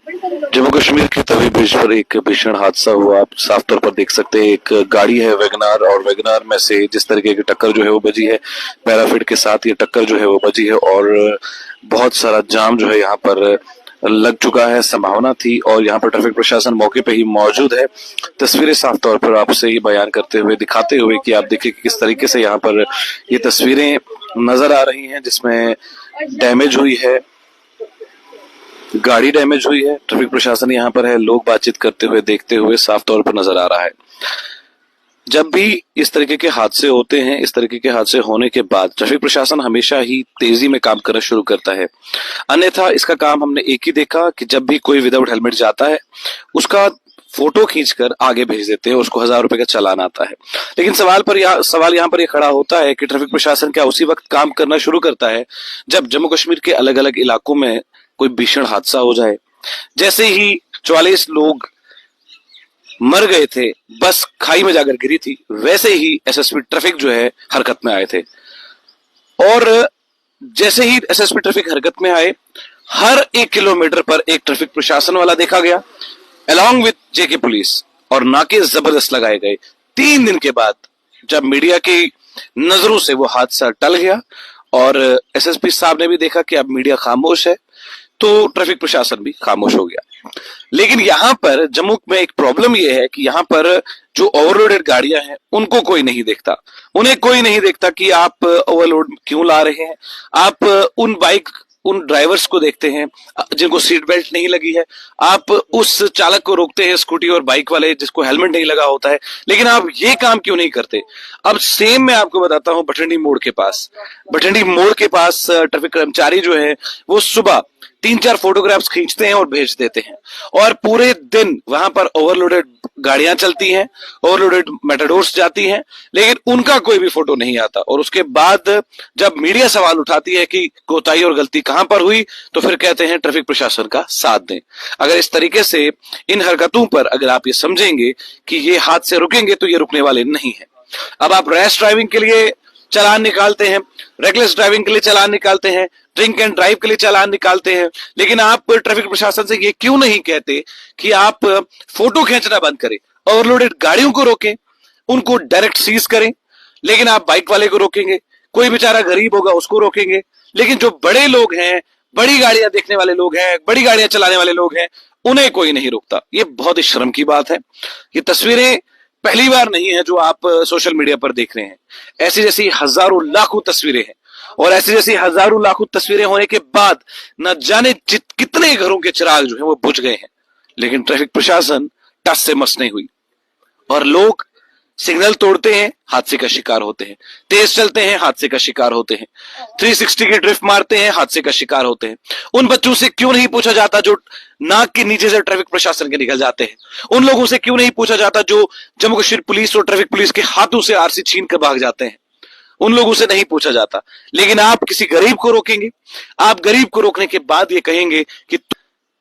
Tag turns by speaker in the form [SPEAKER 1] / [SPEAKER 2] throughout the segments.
[SPEAKER 1] जम्मू कश्मीर के तवी ब्रिज पर एक भीषण हादसा हुआ। आप साफ तौर पर देख सकते हैं, एक गाड़ी है वैगनार, और वैगनार में से जिस तरीके की टक्कर जो है वो बजी है, पैराफिट के साथ ये टक्कर जो है वो बजी है, और बहुत सारा जाम जो है यहाँ पर लग चुका है। संभावना थी, और यहाँ पर ट्रैफिक प्रशासन मौके पे ही मौजूद है। तस्वीरें साफ तौर पर आपसे ये बयान करते हुए, दिखाते हुए कि आप देखिए कि किस तरीके से यहाँ पर ये तस्वीरें नजर आ रही हैं, जिसमें डैमेज हुई है, गाड़ी डैमेज हुई है। ट्रैफिक प्रशासन यहाँ पर है, लोग बातचीत करते हुए देखते हुए साफ तौर पर नजर आ रहा है। जब भी इस तरीके के हादसे होते हैं, इस तरीके के हादसे होने के बाद ट्रैफिक प्रशासन हमेशा ही तेजी में काम करना शुरू करता है। अन्यथा इसका काम हमने एक ही देखा कि जब भी कोई विदाउट हेलमेट जाता है, उसका फोटो खींचकर आगे भेज देते हैं, उसको 1000 रुपए का चालान आता है। लेकिन सवाल यहाँ पर यह खड़ा होता है कि ट्रैफिक प्रशासन क्या उसी वक्त काम करना शुरू करता है जब जम्मू कश्मीर के अलग अलग इलाकों में कोई भीषण हादसा हो जाए? जैसे ही 44 लोग मर गए थे, बस खाई में जाकर गिरी थी, वैसे ही एसएसपी ट्रैफिक जो है हरकत में आए थे। और जैसे ही एसएसपी ट्रैफिक हरकत में आए, हर 1 किलोमीटर पर एक ट्रैफिक प्रशासन वाला देखा गया, अलॉन्ग विद जेके पुलिस, और नाके जबरदस्त लगाए गए। 3 दिन के बाद जब मीडिया की नजरों से वो हादसा टल गया और एसएसपी साहब ने भी देखा कि अब मीडिया खामोश है, तो ट्रैफिक प्रशासन भी खामोश हो गया। लेकिन यहाँ पर जम्मू में एक प्रॉब्लम यह है कि यहाँ पर जो ओवरलोडेड गाड़ियां हैं उनको कोई नहीं देखता। उन्हें कोई नहीं देखता कि आप ओवरलोड क्यों ला रहे हैं। आप उन ड्राइवर्स को देखते हैं जिनको सीट बेल्ट नहीं लगी है। आप उस चालक को रोकते हैं, स्कूटी और बाइक वाले जिसको हेलमेट नहीं लगा होता है। लेकिन आप ये काम क्यों नहीं करते? अब सेम मैं आपको बताता हूं, भटिंडी मोड़ के पास ट्रैफिक कर्मचारी जो है वो सुबह 3-4 फोटोग्राफ्स खींचते हैं और भेज देते हैं, और पूरे दिन वहां पर ओवरलोडेड गाड़ियां चलती हैं, ओवरलोडेड मेटाडोर्स जाती हैं, लेकिन उनका कोई भी फोटो नहीं आता। और उसके बाद जब मीडिया सवाल उठाती है कि कोताही और गलती कहां पर हुई, तो फिर कहते हैं ट्रैफिक प्रशासन का साथ दें। अगर इस तरीके से इन हरकतों पर अगर आप ये समझेंगे कि ये हाथ से रुकेंगे, तो ये रुकने वाले नहीं है। अब आप रैश ड्राइविंग के लिए चालान निकालते हैं, रेकलेस ड्राइविंग के लिए चालान निकालते हैं, ड्रिंक एंड ड्राइव के लिए चालान निकालते हैं, लेकिन आप ट्रैफिक प्रशासन से ये क्यों नहीं कहते कि आप फोटो खींचना बंद करें, ओवरलोडेड गाड़ियों को रोकें, उनको डायरेक्ट सीज करें। लेकिन आप बाइक वाले को रोकेंगे, कोई बेचारा गरीब होगा उसको रोकेंगे, लेकिन जो बड़े लोग हैं, बड़ी गाड़ियां देखने वाले लोग हैं, बड़ी गाड़ियां चलाने वाले लोग हैं, उन्हें कोई नहीं रोकता। ये बहुत ही शर्म की बात है। ये तस्वीरें पहली बार नहीं है जो आप सोशल मीडिया पर देख रहे हैं। ऐसी जैसी हजारों लाखों तस्वीरें हैं, और ऐसी जैसी हजारों लाखों तस्वीरें होने के बाद न जाने कितने घरों के चिराग जो है वो बुझ गए हैं, लेकिन ट्रैफिक प्रशासन टस से मस नहीं हुई। और लोग सिग्नल तोड़ते हैं, हादसे का शिकार होते हैं, तेज चलते हैं, हादसे का शिकार होते हैं, 360 की ड्रिफ्ट मारते हैं, हादसे का शिकार होते हैं। उन बच्चों से क्यों नहीं पूछा जाता जो नाक के नीचे से ट्रैफिक प्रशासन के निकल जाते हैं? उन लोगों से क्यों नहीं पूछा जाता जो जम्मू कश्मीर पुलिस और ट्रैफिक पुलिस के हाथों से आरसी छीन कर भाग जाते हैं? उन लोगों से नहीं पूछा जाता। लेकिन आप किसी गरीब को रोकेंगे, आप गरीब को रोकने के बाद ये कहेंगे कि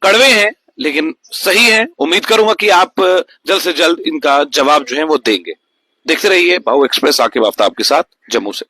[SPEAKER 1] कड़वे हैं लेकिन सही है। उम्मीद करूंगा कि आप जल्द से जल्द इनका जवाब जो है वो देंगे। देखते रहिए भाऊ एक्सप्रेस, आके वाफ्ता आपके साथ जम्मू से।